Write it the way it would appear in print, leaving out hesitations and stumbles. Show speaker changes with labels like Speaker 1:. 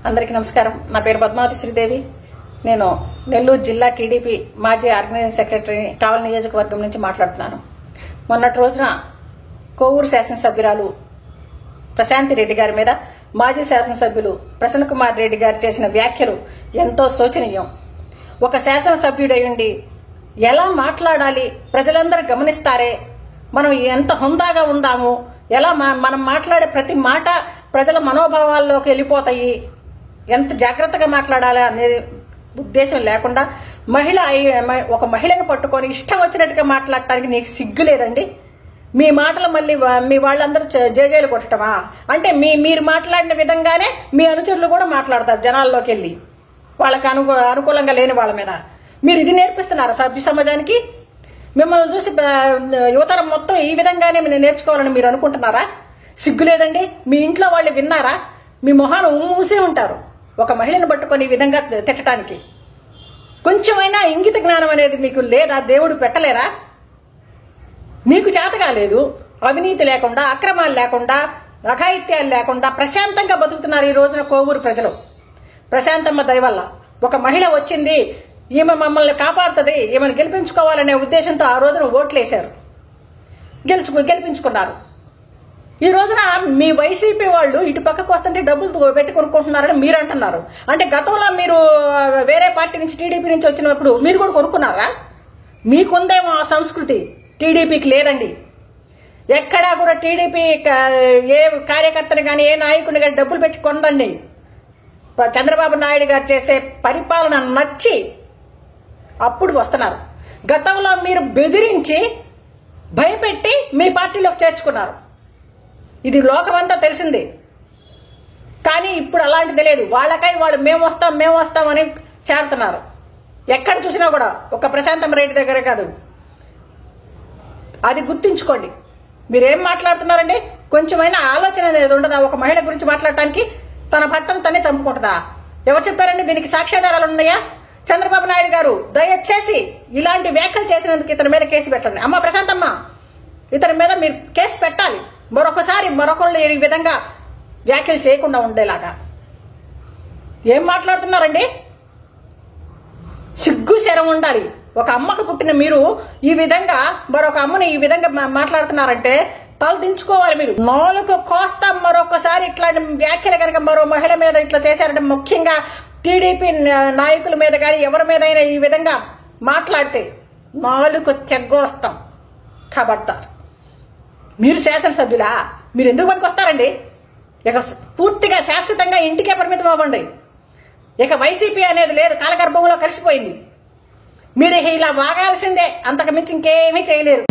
Speaker 1: అందరికీ నమస్కారం. నా పేరు పద్మావతి శ్రీదేవి. నేను నెల్లూరు జిల్లా టీడీపీ మాజీ ఆర్గనైజింగ్ సెక్రటరీని, కావలి నియోజకవర్గం నుంచి మాట్లాడుతున్నాను. మొన్నటి రోజున కోవూరు శాసనసభ్యురాలు ప్రశాంతి రెడ్డి గారి మీద మాజీ శాసనసభ్యులు ప్రసన్న కుమార్ రెడ్డి గారు చేసిన వ్యాఖ్యలు ఎంతో శోచనీయం. ఒక శాసనసభ్యుడయ్యుండి ఎలా మాట్లాడాలి ప్రజలందరూ గమనిస్తారే, మనం ఎంత హుందాగా ఉందాము, ఎలా మనం మాట్లాడే ప్రతి మాట ప్రజల మనోభావాల్లోకి వెళ్ళిపోతాయి, ఎంత జాగ్రత్తగా మాట్లాడాలి అనేది ఉద్దేశం లేకుండా ఒక మహిళను పట్టుకొని ఇష్టం వచ్చినట్టుగా మాట్లాడటానికి నీకు సిగ్గు లేదండి? మీ మాటలు మళ్ళీ మీ వాళ్ళందరూ జేజేలు కొట్టడమా? అంటే మీరు మాట్లాడిన విధంగానే మీ అనుచరులు కూడా మాట్లాడతారు జనాల్లోకి వెళ్ళి, వాళ్ళకి అనుకూలంగా లేని వాళ్ళ మీద. మీరు ఇది నేర్పిస్తున్నారా సభ్య సమాజానికి? మిమ్మల్ని చూసి యువతరం మొత్తం ఈ విధంగానే మీరు నేర్చుకోవాలని మీరు అనుకుంటున్నారా? సిగ్గు లేదండి? మీ ఇంట్లో వాళ్ళు విన్నారా? మీ మొహాన్ని మూసే ఉంటారు ఒక మహిళను పట్టుకొని ఈ విధంగా తిట్టడానికి. కొంచెమైనా ఇంగిత జ్ఞానం అనేది మీకు లేదా? దేవుడు పెట్టలేరా? మీకు చేత కాలేదు. అవినీతి లేకుండా, అక్రమాలు లేకుండా, అఘాయిత్యాలు లేకుండా ప్రశాంతంగా బతుకుతున్నారు ఈ రోజున కోవూరు ప్రజలు. ప్రశాంతమ్మ దయ వల్ల ఒక మహిళ వచ్చింది, ఈమె మమ్మల్ని కాపాడుతుంది, ఈమెను గెలిపించుకోవాలనే ఉద్దేశంతో ఆ రోజున ఓట్లేశారు, గెలిపించుకున్నారు. ఈ రోజున మీ వైసీపీ వాళ్ళు ఇటు పక్కకు వస్తుంటే డబ్బులు పెట్టి కొనుక్కుంటున్నారని మీరు అంటున్నారు. అంటే గతంలో మీరు వేరే పార్టీ నుంచి, టీడీపీ నుంచి వచ్చినప్పుడు మీరు కూడా కొనుక్కున్నారా? మీకుందేమో ఆ సంస్కృతి, టీడీపీకి లేదండి. ఎక్కడా కూడా టీడీపీ ఏ కార్యకర్తని కానీ, ఏ నాయకుడిని కానీ డబ్బులు పెట్టి కొనదండి. చంద్రబాబు నాయుడు గారు చేసే పరిపాలన నచ్చి అప్పుడు వస్తున్నారు. గతంలో మీరు బెదిరించి భయపెట్టి మీ పార్టీలోకి చేర్చుకున్నారు. ఇది లోకమంతా తెలిసింది. కానీ ఇప్పుడు అలాంటిది లేదు. వాళ్ళకై వాళ్ళు మేము వస్తాం అని చేరుతున్నారు. ఎక్కడ చూసినా కూడా ఒక ప్రశాంతమ్మ రెడ్డి దగ్గర కాదు. అది గుర్తించుకోండి. మీరేం మాట్లాడుతున్నారండి? కొంచెమైనా ఆలోచన అనేది ఉండదా? ఒక మహిళ గురించి మాట్లాడటానికి తన భర్తను తనే చంపుకుంటుందా? ఎవరు చెప్పారండి? దీనికి సాక్ష్యాధారాలు ఉన్నాయా? చంద్రబాబు నాయుడు గారు దయచేసి ఇలాంటి వ్యాఖ్యలు చేసినందుకు ఇతని మీద కేసు పెట్టండి. అమ్మ ప్రశాంతమ్మ, ఇతని మీద మీరు కేసు పెట్టాలి. మరొకళ్ళు ఈ విధంగా వ్యాఖ్యలు చేయకుండా ఉండేలాగా. ఏం మాట్లాడుతున్నారండి? సిగ్గు శరం ఉండాలి. ఒక అమ్మకు పుట్టిన మీరు ఈ విధంగా మరొక అమ్మని ఈ విధంగా మాట్లాడుతున్నారంటే తల దించుకోవాలి మీరు. నాలుగు కోస్తా మరొకసారి ఇట్లాంటి వ్యాఖ్యలు కనుక మరో మహిళ మీద ఇట్లా చేశారంటే, ముఖ్యంగా టీడీపీ నాయకుల మీద కానీ ఎవరి మీద అయినా ఈ విధంగా మాట్లాడితే నాలుగు తెగ్గొస్తాం. ఖబర్దార్. మీరు శాసనసభ్యులా? మీరు ఎందుకు పనికి వస్తారండి? ఇక పూర్తిగా శాశ్వతంగా ఇంటికే పరిమితం అవ్వండి. ఇక వైసీపీ అనేది లేదు, కాలగర్భంలో కలిసిపోయింది. మీరు ఇలా వాగాల్సిందే, అంతకు మించి ఇంకేమీ చేయలేరు.